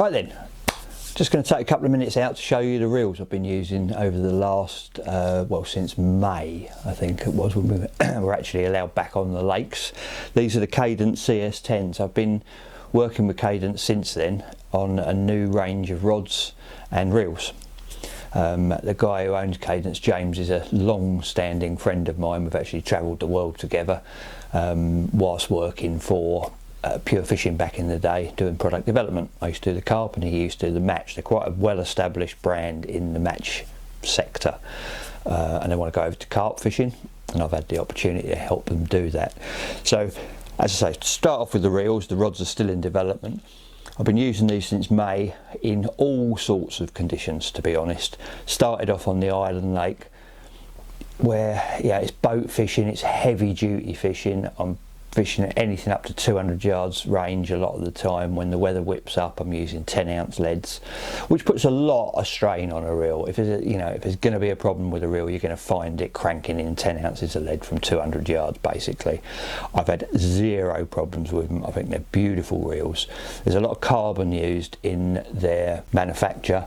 Right then, just going to take a couple of minutes out to show you the reels I've been using over the last, well, since May, I think it was, when we were actually allowed back on the lakes. These are the Cadence CS10s. I've been working with Cadence since then on a new range of rods and reels. The guy who owns Cadence, James, is a long-standing friend of mine. We've actually travelled the world together whilst working for Pure Fishing back in the day, doing product development. I used to do the carp and he used to do the match. They're quite a well-established brand in the match sector, and they want to go over to carp fishing, and I've had the opportunity to help them do that. So, as I say, to start off with the reels, the rods are still in development. I've been using these since May in all sorts of conditions, to be honest. Started off on the Island Lake, where, yeah, it's boat fishing, it's heavy duty fishing. I'm fishing at anything up to 200 yards range a lot of the time. When the weather whips up, I'm using 10-ounce leads, which puts a lot of strain on a reel. If there's if there's going to be a problem with a reel, you're going to find it cranking in 10 ounces of lead from 200 yards basically. I've had zero problems with them. I think they're beautiful reels. There's a lot of carbon used in their manufacture,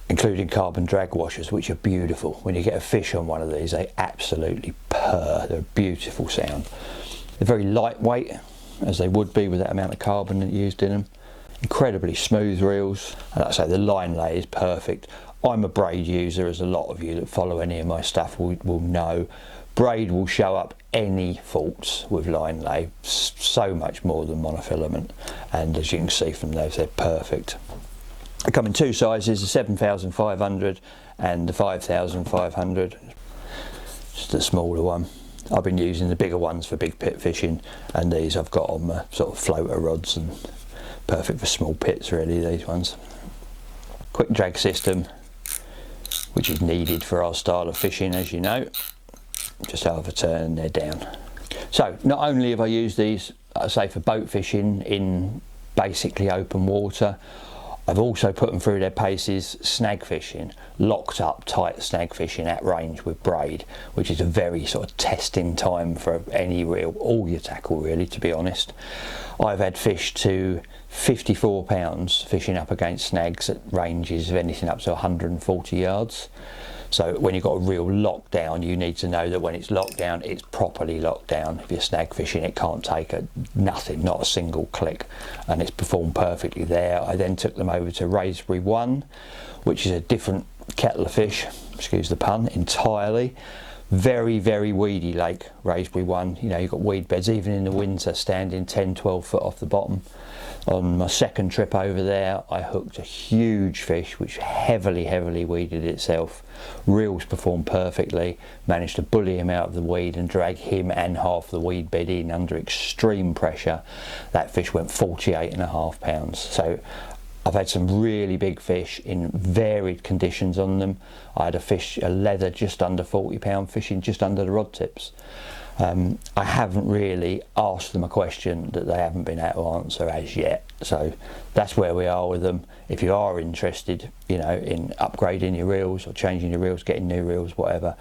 including carbon drag washers, which are beautiful. When you get a fish on one of these, they absolutely purr. They're a beautiful sound. They're very lightweight, as they would be with that amount of carbon used in them. Incredibly smooth reels, and like I say, the line lay is perfect. I'm a braid user, as a lot of you that follow any of my stuff will know. Braid will show up any faults with line lay, so much more than monofilament, and as you can see from those, they're perfect. They come in two sizes, the 7500 and the 5500, just a smaller one. I've been using the bigger ones for big pit fishing, and these I've got on my sort of floater rods, and perfect for small pits really, these ones. Quick drag system, which is needed for our style of fishing, as you know. Just half a turn and they're down. So not only have I used these, I say, for boat fishing in basically open water, I've also put them through their paces snag fishing, locked up tight snag fishing at range with braid, which is a very sort of testing time for any reel, all your tackle really, to be honest. I've had fish to 54 pounds fishing up against snags at ranges of anything up to 140 yards. So when you've got a real lockdown, you need to know that when it's locked down, it's properly locked down. If you're snag fishing, it can't take nothing, not a single click, and it's performed perfectly there. I then took them over to Raspberry One, which is a different kettle of fish, excuse the pun, entirely. Very, very weedy lake, Raspberry One. You know, you've got weed beds, even in the winter, standing 10, 12 foot off the bottom. On my second trip over there, I hooked a huge fish which heavily weeded itself. Reels performed perfectly, managed to bully him out of the weed and drag him and half the weed bed in under extreme pressure. That fish went 48.5 pounds. So I've had some really big fish in varied conditions on them. I had a leather just under 40 pound fishing just under the rod tips. I haven't really asked them a question that they haven't been able to answer as yet. So that's where we are with them. If you are interested, you know, in upgrading your reels or changing your reels, getting new reels, whatever,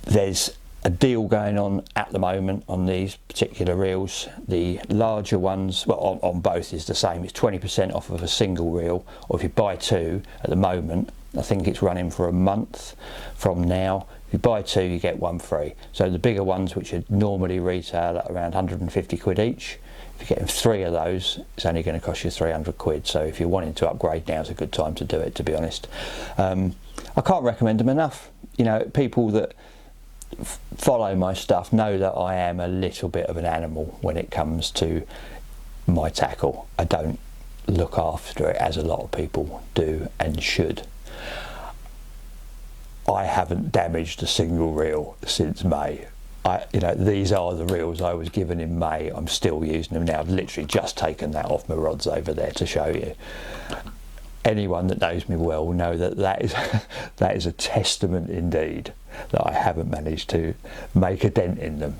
there's a deal going on at the moment on these particular reels. The larger ones, well, on both is the same. It's 20% off of a single reel, or if you buy two at the moment, I think it's running for a month from now. If you buy two, you get one free. So the bigger ones, which are normally retail at around 150 quid each, if you're getting three of those, it's only going to cost you 300 quid. So if you're wanting to upgrade, now's a good time to do it, to be honest. I can't recommend them enough. You know, people that follow my stuff know that I am a little bit of an animal when it comes to my tackle. I don't look after it as a lot of people do and should. I haven't damaged a single reel since May. You know, these are the reels I was given in May. I'm still using them now. I've literally just taken that off my rods over there to show you. Anyone that knows me well will know that that is a testament indeed that I haven't managed to make a dent in them.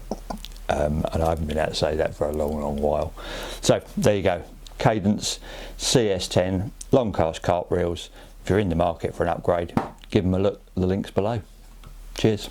And I haven't been able to say that for a long while. So there you go. Cadence CS10 long cast carp reels. If you're in the market for an upgrade, give them a look. The link's below. Cheers.